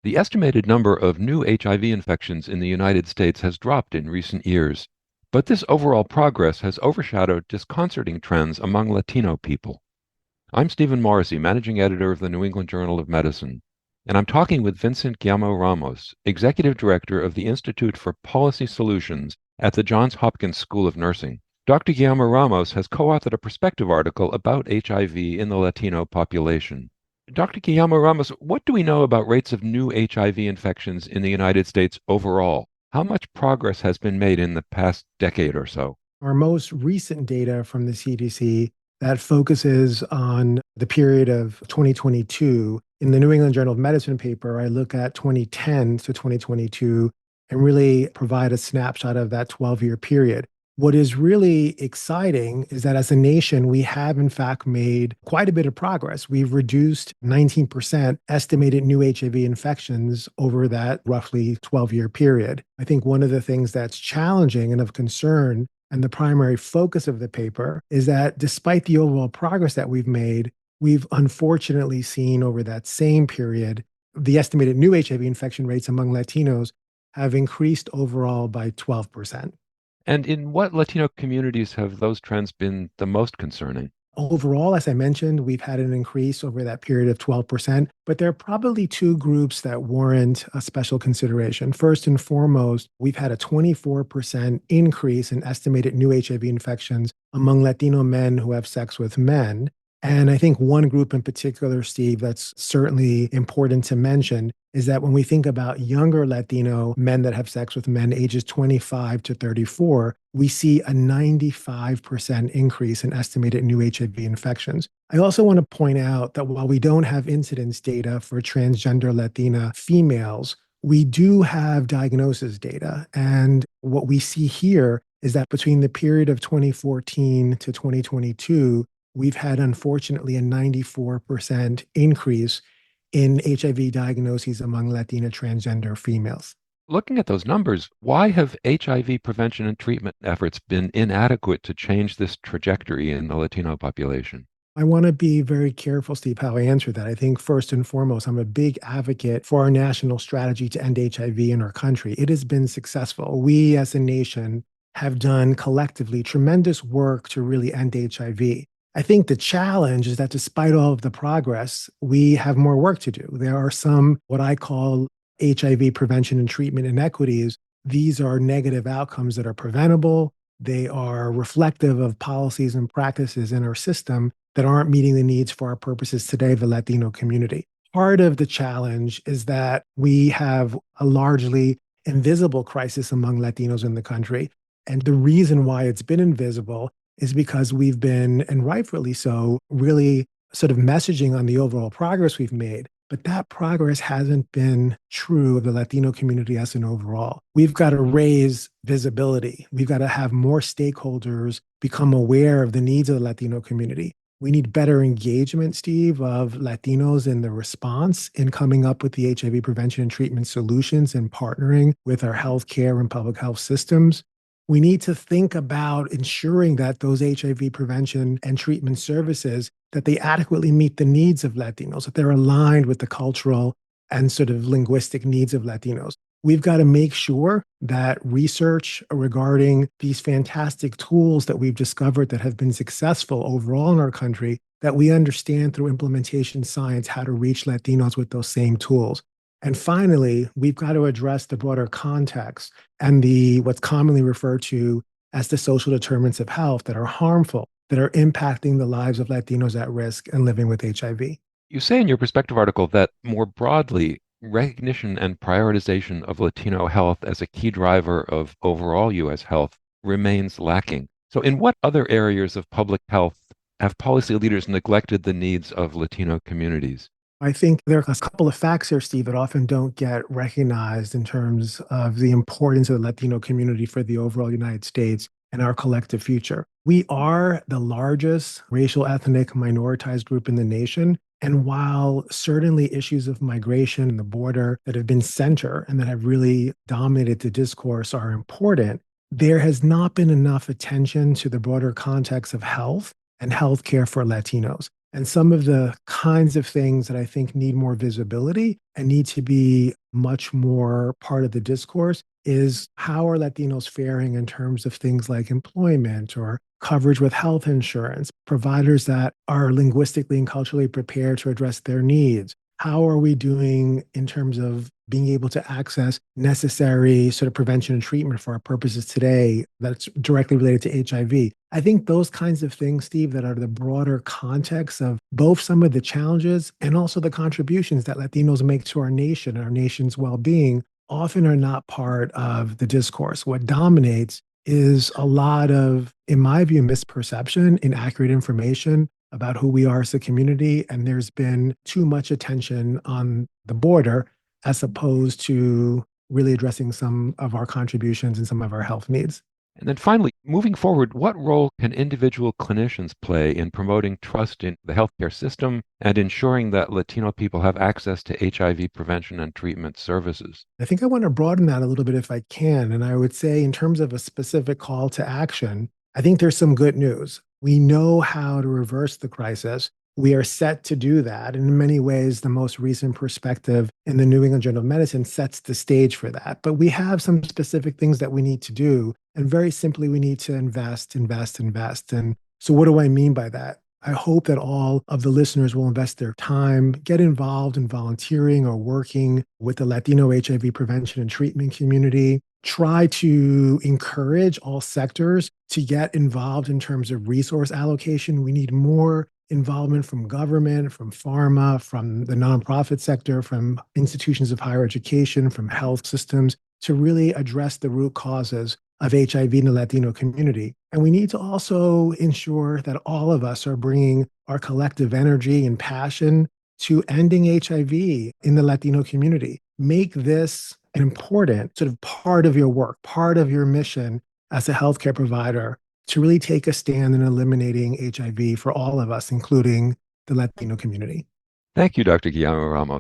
The estimated number of new HIV infections in the United States has dropped in recent years, but this overall progress has overshadowed disconcerting trends among Latino people. I'm Stephen Morrissey, managing editor of the New England Journal of Medicine, and I'm talking with Vincent Guilamo-Ramos, executive director of the Institute for Policy Solutions at the Johns Hopkins School of Nursing. Dr. Guillermo-Ramos has co-authored a perspective article about HIV in the Latino population. Dr. Guillermo-Ramos, what do we know about rates of new HIV infections in the United States overall? How much progress has been made in the past decade or so? Our most recent data from the CDC that focuses on the period of 2022. In the New England Journal of Medicine paper, I look at 2010 to 2022 and really provide a snapshot of that 12-year period. What is really exciting is that as a nation, we have in fact made quite a bit of progress. We've reduced 19% estimated new HIV infections over that roughly 12-year period. I think one of the things that's challenging and of concern, and the primary focus of the paper, is that despite the overall progress that we've made, we've unfortunately seen over that same period, the estimated new HIV infection rates among Latinos have increased overall by 12%. And in what Latino communities have those trends been the most concerning? Overall, as I mentioned, we've had an increase over that period of 12%, but there are probably two groups that warrant a special consideration. First and foremost, we've had a 24% increase in estimated new HIV infections among Latino men who have sex with men. And I think one group in particular, Steve, that's certainly important to mention is that when we think about younger Latino men that have sex with men ages 25 to 34, we see a 95% increase in estimated new HIV infections. I also want to point out that while we don't have incidence data for transgender Latina females, we do have diagnosis data. And what we see here is that between the period of 2014 to 2022, we've had, unfortunately, a 94% increase in HIV diagnoses among Latina transgender females. Looking at those numbers, why have HIV prevention and treatment efforts been inadequate to change this trajectory in the Latino population? I want to be very careful, Steve, how I answer that. I think first and foremost, I'm a big advocate for our national strategy to end HIV in our country. It has been successful. We as a nation have done collectively tremendous work to really end HIV. I think the challenge is that despite all of the progress, we have more work to do. There are some, what I call HIV prevention and treatment inequities. These are negative outcomes that are preventable. They are reflective of policies and practices in our system that aren't meeting the needs for our purposes today, the Latino community. Part of the challenge is that we have a largely invisible crisis among Latinos in the country. And the reason why it's been invisible is because we've been, and rightfully so, really sort of messaging on the overall progress we've made. But that progress hasn't been true of the Latino community as an overall. We've got to raise visibility. We've got to have more stakeholders become aware of the needs of the Latino community. We need better engagement, Steve, of Latinos in the response in coming up with the HIV prevention and treatment solutions and partnering with our healthcare and public health systems. We need to think about ensuring that those HIV prevention and treatment services, that they adequately meet the needs of Latinos, that they're aligned with the cultural and sort of linguistic needs of Latinos. We've got to make sure that research regarding these fantastic tools that we've discovered that have been successful overall in our country, that we understand through implementation science how to reach Latinos with those same tools. And finally, we've got to address the broader context and the what's commonly referred to as the social determinants of health that are harmful, that are impacting the lives of Latinos at risk and living with HIV. You say in your perspective article that more broadly, recognition and prioritization of Latino health as a key driver of overall U.S. health remains lacking. So, in what other areas of public health have policy leaders neglected the needs of Latino communities? I think there are a couple of facts here, Steve, that often don't get recognized in terms of the importance of the Latino community for the overall United States and our collective future. We are the largest racial ethnic minoritized group in the nation. And while certainly issues of migration and the border that have been center and that have really dominated the discourse are important, there has not been enough attention to the broader context of health and healthcare for Latinos. And some of the kinds of things that I think need more visibility and need to be much more part of the discourse is how are Latinos faring in terms of things like employment or coverage with health insurance, providers that are linguistically and culturally prepared to address their needs. How are we doing in terms of being able to access necessary sort of prevention and treatment for our purposes today that's directly related to HIV? I think those kinds of things, Steve, that are the broader context of both some of the challenges and also the contributions that Latinos make to our nation and our nation's well being often are not part of the discourse. What dominates is a lot of, in my view, misperception, inaccurate information about who we are as a community. And there's been too much attention on the border as opposed to really addressing some of our contributions and some of our health needs. And then finally, moving forward, what role can individual clinicians play in promoting trust in the healthcare system and ensuring that Latino people have access to HIV prevention and treatment services? I think I want to broaden that a little bit if I can. And I would say, in terms of a specific call to action, I think there's some good news. We know how to reverse the crisis. We are set to do that. And in many ways, the most recent perspective in the New England Journal of Medicine sets the stage for that. But we have some specific things that we need to do. And very simply, we need to invest, invest, invest. And so, what do I mean by that? I hope that all of the listeners will invest their time, get involved in volunteering or working with the Latino HIV prevention and treatment community. Try to encourage all sectors to get involved in terms of resource allocation. We need more involvement from government, from pharma, from the nonprofit sector, from institutions of higher education, from health systems to really address the root causes of HIV in the Latino community. And we need to also ensure that all of us are bringing our collective energy and passion to ending HIV in the Latino community. Make this an important sort of part of your work, part of your mission as a healthcare provider to really take a stand in eliminating HIV for all of us, including the Latino community. Thank you, Dr. Guillermo Ramos.